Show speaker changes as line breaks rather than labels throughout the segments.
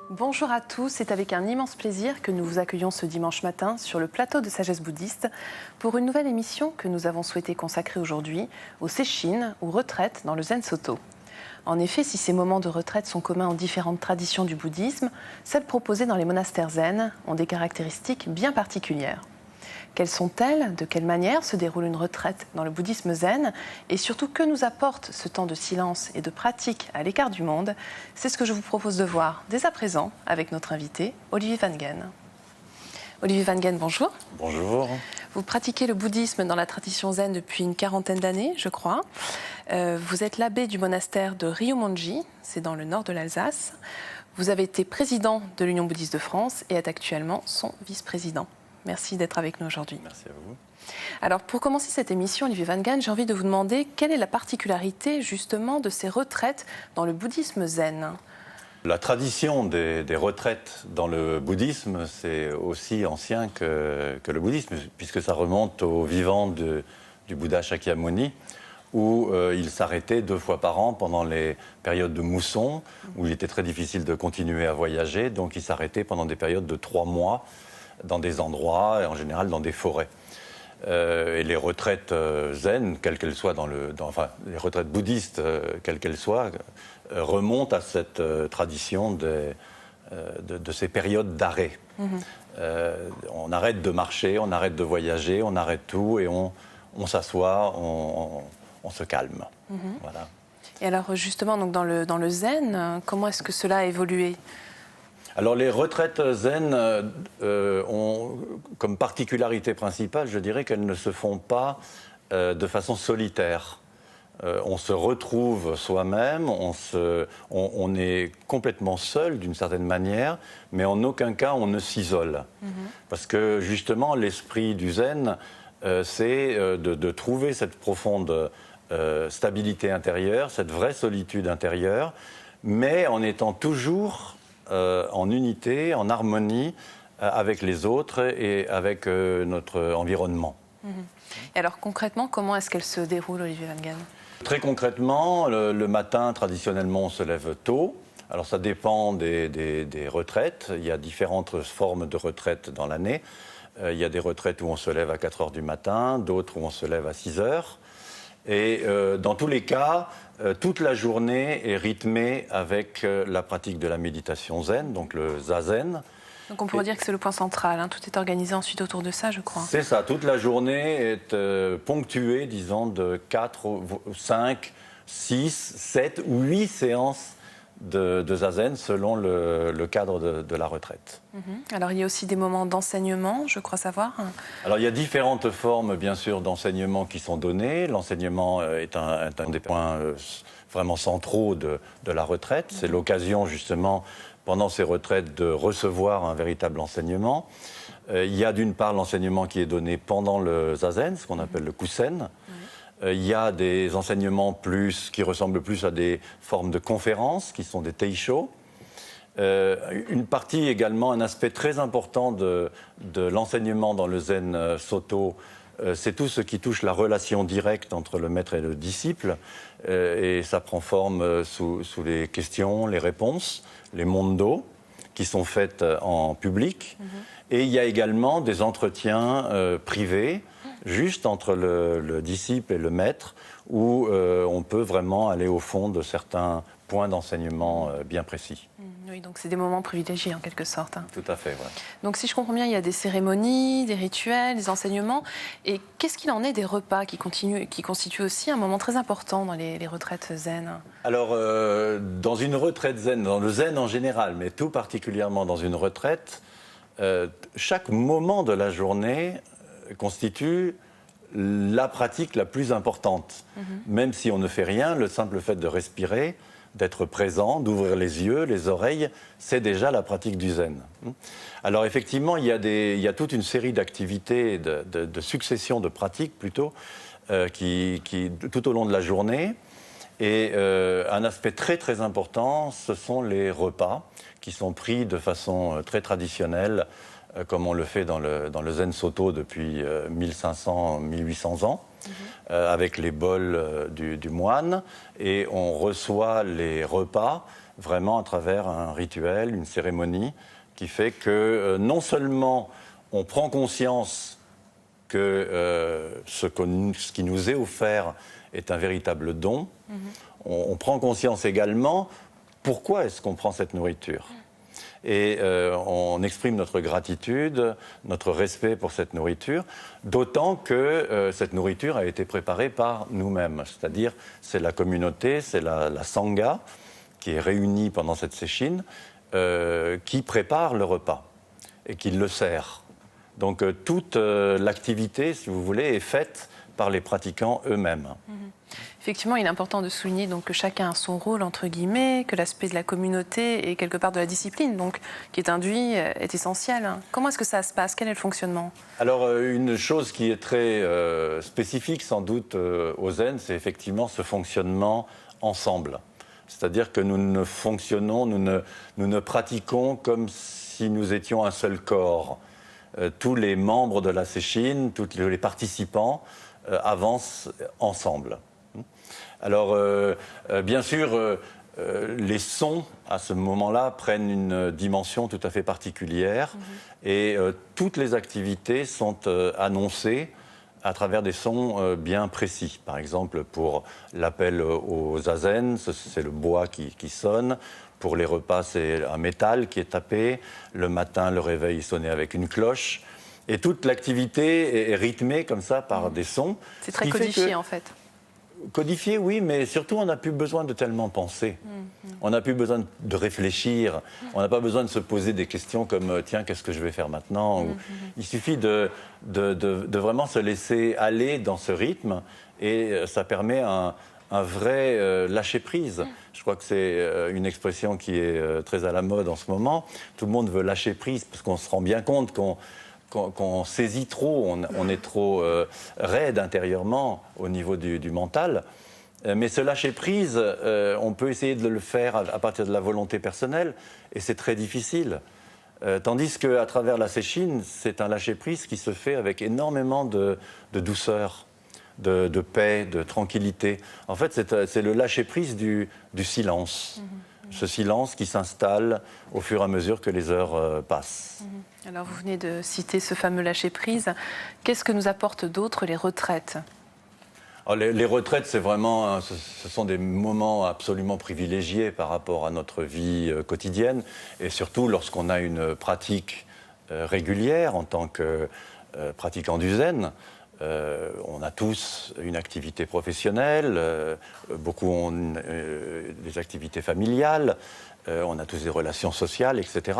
Bonjour à tous, c'est avec un immense plaisir que nous vous accueillons ce dimanche matin sur le plateau de Sagesse Bouddhiste pour une nouvelle émission que nous avons souhaité consacrer aujourd'hui au Sesshin ou retraite dans le Zen Soto. En effet, si ces moments de retraite sont communs aux différentes traditions du bouddhisme, celles proposées dans les monastères zen ont des caractéristiques bien particulières. Quelles sont-elles? De quelle manière se déroule une retraite dans le bouddhisme zen? Et surtout, que nous apporte ce temps de silence et de pratique à l'écart du monde? C'est ce que je vous propose de voir dès à présent avec notre invité, Olivier Van Gen. Olivier Van Gen, bonjour.
Bonjour.
Vous pratiquez le bouddhisme dans la tradition zen depuis une quarantaine d'années, je crois. Vous êtes l'abbé du monastère de Ryumonji, c'est dans le nord de l'Alsace. Vous avez été président de l'Union bouddhiste de France et êtes actuellement son vice-président. Merci d'être avec nous aujourd'hui.
Merci à vous.
Alors, pour commencer cette émission, Olivier Van Gen, j'ai envie de vous demander quelle est la particularité justement de ces retraites dans le bouddhisme zen?
La tradition des retraites dans le bouddhisme, c'est aussi ancien que le bouddhisme, puisque ça remonte au vivant du Bouddha Shakyamuni, où il s'arrêtait 2 fois par an pendant les périodes de mousson, où il était très difficile de continuer à voyager, donc il s'arrêtait pendant des périodes de 3 mois dans des endroits, et en général dans des forêts. Et les retraites zen, quelles qu'elles soient, les retraites bouddhistes, quelles qu'elles soient, remontent à cette tradition de ces périodes d'arrêt. On arrête de marcher, on arrête de voyager, on arrête tout et on s'assoit, on se calme. Voilà.
Et alors justement, donc dans le zen, comment est-ce que cela a évolué?
Alors les retraites zen ont comme particularité principale, je dirais qu'elles ne se font pas de façon solitaire. On se retrouve soi-même, on est complètement seul d'une certaine manière, mais en aucun cas on ne s'isole. Parce que justement l'esprit du zen, c'est de trouver cette profonde stabilité intérieure, cette vraie solitude intérieure, mais en étant toujours en unité, en harmonie avec les autres et avec notre environnement.
Et alors concrètement, comment est-ce qu'elle se déroule, Olivier Van Gen?
Très concrètement, le matin, traditionnellement, on se lève tôt. Alors ça dépend des retraites. Il y a différentes formes de retraites dans l'année. Il y a des retraites où on se lève à 4 heures du matin, d'autres où on se lève à 6 heures. Et dans tous les cas, toute la journée est rythmée avec la pratique de la méditation zen, donc le zazen.
Donc on pourrait dire que c'est le point central, hein. Tout est organisé ensuite autour de ça, je crois.
C'est ça, toute la journée est ponctuée, disons, de 4, 5, 6, 7 ou 8 séances de zazen selon le cadre de la retraite.
Alors il y a aussi des moments d'enseignement, je crois savoir.
Alors il y a différentes formes, bien sûr, d'enseignement qui sont données. L'enseignement est un des points vraiment centraux de la retraite. C'est l'occasion, justement, pendant ces retraites, de recevoir un véritable enseignement. Il y a d'une part l'enseignement qui est donné pendant le zazen, ce qu'on appelle le kusen. Il y a des enseignements qui ressemblent plus à des formes de conférences, qui sont des teisho. Une partie également, un aspect très important de l'enseignement dans le Zen Soto, c'est tout ce qui touche la relation directe entre le maître et le disciple. Et ça prend forme sous les questions, les réponses, les mondo, qui sont faites en public. Et il y a également des entretiens privés, juste entre le disciple et le maître, où on peut vraiment aller au fond de certains points d'enseignement bien précis.
Oui, donc c'est des moments privilégiés en quelque sorte. Hein.
Tout à fait, ouais.
Donc si je comprends bien, il y a des cérémonies, des rituels, des enseignements. Et qu'est-ce qu'il en est des repas qui constituent aussi un moment très important dans les retraites zen?
Alors, dans une retraite zen, dans le zen en général, mais tout particulièrement dans une retraite, chaque moment de la journée constitue la pratique la plus importante. Même si on ne fait rien, le simple fait de respirer, d'être présent, d'ouvrir les yeux, les oreilles, c'est déjà la pratique du zen. Alors effectivement, il y a toute une série d'activités, de successions de pratiques plutôt, qui tout au long de la journée. Et un aspect très très important, ce sont les repas qui sont pris de façon très traditionnelle, comme on le fait dans le Zen Soto depuis 1500-1800 ans, avec les bols du moine. Et on reçoit les repas vraiment à travers un rituel, une cérémonie, qui fait que non seulement on prend conscience que ce qui nous est offert est un véritable don, on prend conscience également pourquoi est-ce qu'on prend cette nourriture. Et on exprime notre gratitude, notre respect pour cette nourriture, d'autant que cette nourriture a été préparée par nous-mêmes. C'est-à-dire, c'est la communauté, c'est la sangha qui est réunie pendant cette séchine, qui prépare le repas et qui le sert. Donc toute l'activité, si vous voulez, est faite par les pratiquants eux-mêmes.
Effectivement, il est important de souligner donc, que chacun a son rôle, entre guillemets, que l'aspect de la communauté et quelque part de la discipline donc, qui est induit est essentiel. Comment est-ce que ça se passe? Quel est le fonctionnement?
Alors, une chose qui est très spécifique, sans doute, au Zen, c'est effectivement ce fonctionnement ensemble. C'est-à-dire que nous ne fonctionnons, nous ne pratiquons comme si nous étions un seul corps. Tous les membres de la séchine, tous les participants avancent ensemble. Alors, bien sûr, les sons, à ce moment-là, prennent une dimension tout à fait particulière et toutes les activités sont annoncées à travers des sons bien précis. Par exemple, pour l'appel au zazen, c'est le bois qui sonne. Pour les repas, c'est un métal qui est tapé. Le matin, le réveil est sonné avec une cloche. Et toute l'activité est rythmée comme ça par des sons.
C'est très codifié, en fait.
Codifié, oui, mais surtout, on n'a plus besoin de tellement penser. On n'a plus besoin de réfléchir. On n'a pas besoin de se poser des questions comme « Tiens, qu'est-ce que je vais faire maintenant ?» Il suffit de vraiment se laisser aller dans ce rythme et ça permet un vrai lâcher-prise. Je crois que c'est une expression qui est très à la mode en ce moment. Tout le monde veut lâcher prise parce qu'on se rend bien compte qu'on saisit trop, on est trop raide intérieurement au niveau du mental. Mais ce lâcher-prise, on peut essayer de le faire à partir de la volonté personnelle, et c'est très difficile. Tandis qu'à travers la séchine, c'est un lâcher-prise qui se fait avec énormément de douceur, de paix, de tranquillité. En fait, c'est le lâcher-prise du silence. Ce silence qui s'installe au fur et à mesure que les heures passent.
Alors, vous venez de citer ce fameux lâcher-prise. Qu'est-ce que nous apportent d'autres les retraites?
Alors, les retraites, c'est vraiment, ce sont des moments absolument privilégiés par rapport à notre vie quotidienne, et surtout lorsqu'on a une pratique régulière en tant que pratiquant du zen. On a tous une activité professionnelle, beaucoup ont des activités familiales, on a tous des relations sociales, etc.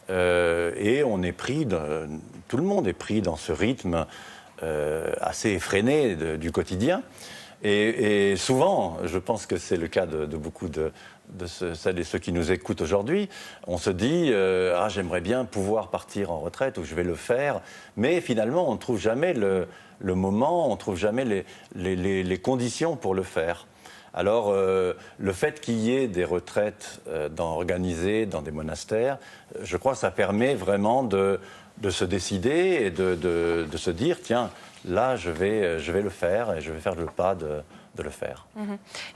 Et on est pris, tout le monde est pris dans ce rythme assez effréné du quotidien. Et souvent, je pense que c'est le cas de beaucoup de celles et ceux qui nous écoutent aujourd'hui, on se dit ah, j'aimerais bien pouvoir partir en retraite, ou je vais le faire, mais finalement on ne trouve jamais le moment, on ne trouve jamais les conditions pour le faire. Alors le fait qu'il y ait des retraites organisées dans des monastères, je crois que ça permet vraiment de se décider et de se dire tiens, là je vais le faire et je vais faire le pas de le faire.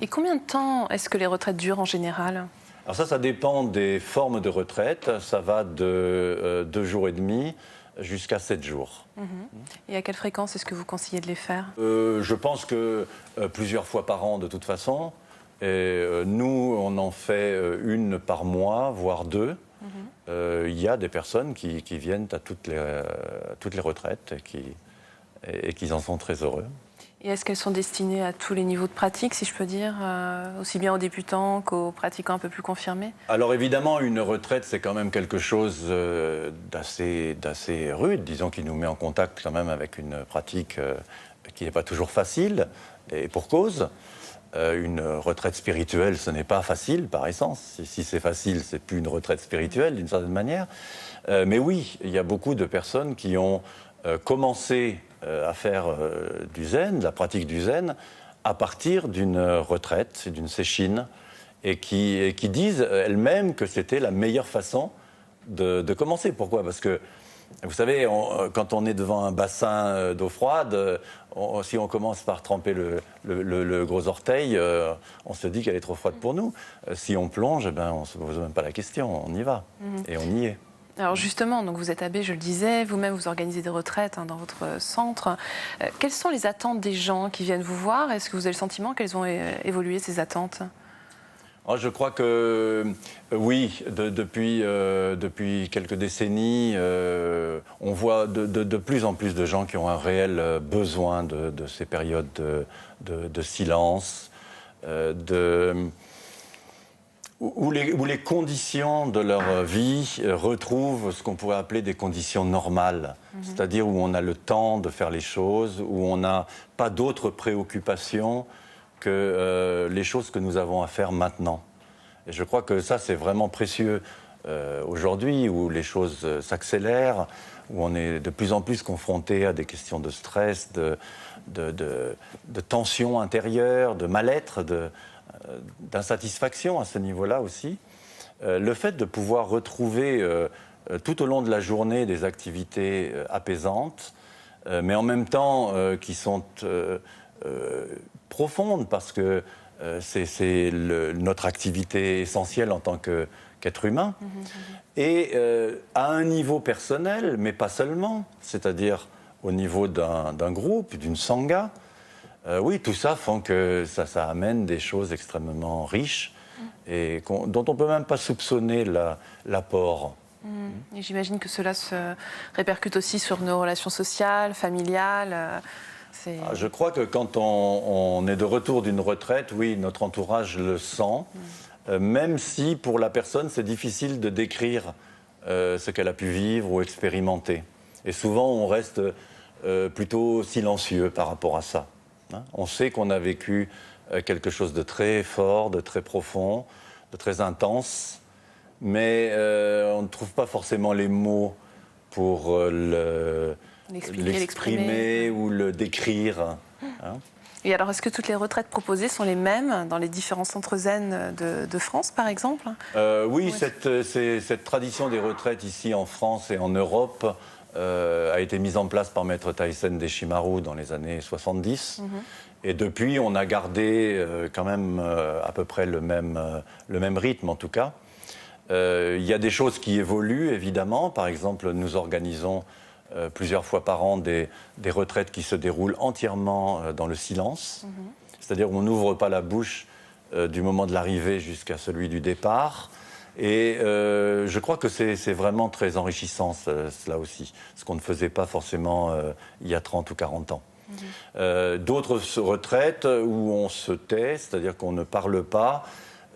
Et combien de temps est-ce que les retraites durent en général?
Alors ça dépend des formes de retraite. Ça va de 2 jours et demi jusqu'à 7 jours.
Et à quelle fréquence est-ce que vous conseillez de les faire?
Je pense que plusieurs fois par an de toute façon. Et, nous, on en fait une par mois, voire 2. Il y a des personnes qui viennent à toutes les retraites et qui en sont très heureux.
Et est-ce qu'elles sont destinées à tous les niveaux de pratique, si je peux dire, aussi bien aux débutants qu'aux pratiquants un peu plus confirmés? Alors
évidemment, une retraite, c'est quand même quelque chose d'assez rude, disons, qui nous met en contact quand même avec une pratique qui n'est pas toujours facile, et pour cause. Une retraite spirituelle, ce n'est pas facile par essence. Si c'est facile, c'est plus une retraite spirituelle d'une certaine manière. Mais oui, il y a beaucoup de personnes qui ont commencé à faire du zen, de la pratique du zen, à partir d'une retraite, d'une séchine, et qui disent elles-mêmes que c'était la meilleure façon de commencer. Pourquoi ? Parce que Vous savez, quand on est devant un bassin d'eau froide, si on commence par tremper le gros orteil, on se dit qu'elle est trop froide pour nous. Si on plonge, on ne se pose même pas la question, on y va. Et on y est.
Alors justement, donc vous êtes abbé, je le disais, vous-même vous organisez des retraites dans votre centre. Quelles sont les attentes des gens qui viennent vous voir? Est-ce que vous avez le sentiment qu'elles ont évolué, ces attentes?
Je crois que oui, depuis quelques décennies, on voit de plus en plus de gens qui ont un réel besoin de ces périodes de silence, où les conditions de leur vie retrouvent ce qu'on pourrait appeler des conditions normales, c'est-à-dire où on a le temps de faire les choses, où on n'a pas d'autres préoccupations que les choses que nous avons à faire maintenant. Et je crois que ça, c'est vraiment précieux aujourd'hui, où les choses s'accélèrent, où on est de plus en plus confronté à des questions de stress, de tension intérieure, de mal-être, d'insatisfaction à ce niveau-là aussi. Le fait de pouvoir retrouver tout au long de la journée des activités apaisantes, mais en même temps qui sont profondes, parce que c'est notre activité essentielle en tant qu'être humain, et à un niveau personnel, mais pas seulement, c'est-à-dire au niveau d'un groupe, d'une sangha. Oui, tout ça fait que ça amène des choses extrêmement riches et dont on ne peut même pas soupçonner l'apport.
Et j'imagine que cela se répercute aussi sur nos relations sociales, familiales.
Je crois que quand on est de retour d'une retraite, oui, notre entourage le sent, même si pour la personne, c'est difficile de décrire ce qu'elle a pu vivre ou expérimenter. Et souvent, on reste plutôt silencieux par rapport à ça. On sait qu'on a vécu quelque chose de très fort, de très profond, de très intense, mais on ne trouve pas forcément les mots pour l'exprimer ou le décrire.
Et alors, est-ce que toutes les retraites proposées sont les mêmes dans les différents centres zen de France, par exemple?
Oui, cette tradition des retraites ici en France et en Europe a été mise en place par Maître Taisen Deshimaru dans les années 70. Et depuis, on a gardé quand même à peu près le même rythme, en tout cas. Il y a des choses qui évoluent, évidemment. Par exemple, nous organisons plusieurs fois par an des retraites qui se déroulent entièrement dans le silence. C'est-à-dire qu'on n'ouvre pas la bouche du moment de l'arrivée jusqu'à celui du départ. Et je crois que c'est vraiment très enrichissant, cela aussi, ce qu'on ne faisait pas forcément il y a 30 ou 40 ans. D'autres retraites où on se tait, c'est-à-dire qu'on ne parle pas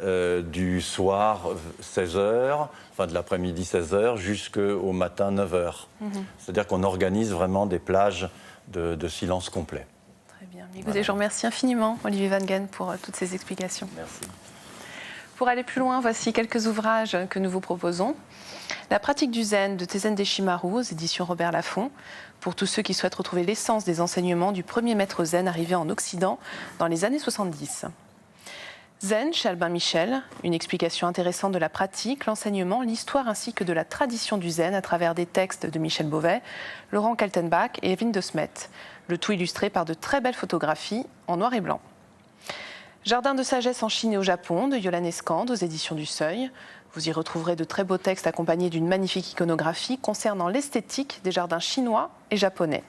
du soir 16h, enfin de l'après-midi 16h, jusqu'au matin 9h. C'est-à-dire qu'on organise vraiment des plages de silence complet.
Très bien. Écoutez, je vous remercie infiniment, Olivier Van Gen, pour toutes ces explications.
Merci.
Pour aller plus loin, voici quelques ouvrages que nous vous proposons. La pratique du zen de Taisen Deshimaru aux éditions Robert Laffont, pour tous ceux qui souhaitent retrouver l'essence des enseignements du premier maître zen arrivé en Occident dans les années 70. Zen chez Albin Michel, une explication intéressante de la pratique, l'enseignement, l'histoire ainsi que de la tradition du zen à travers des textes de Michel Beauvais, Laurent Kaltenbach et Evelyne de Smet, le tout illustré par de très belles photographies en noir et blanc. Jardin de sagesse en Chine et au Japon de Yolande Escande aux éditions du Seuil. Vous y retrouverez de très beaux textes accompagnés d'une magnifique iconographie concernant l'esthétique des jardins chinois et japonais.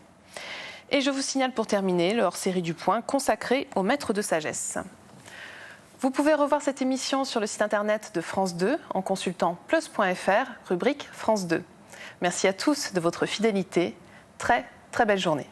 Et je vous signale pour terminer le hors-série du Point consacré aux maîtres de sagesse. Vous pouvez revoir cette émission sur le site internet de France 2 en consultant plus.fr, rubrique France 2. Merci à tous de votre fidélité. Très belle journée.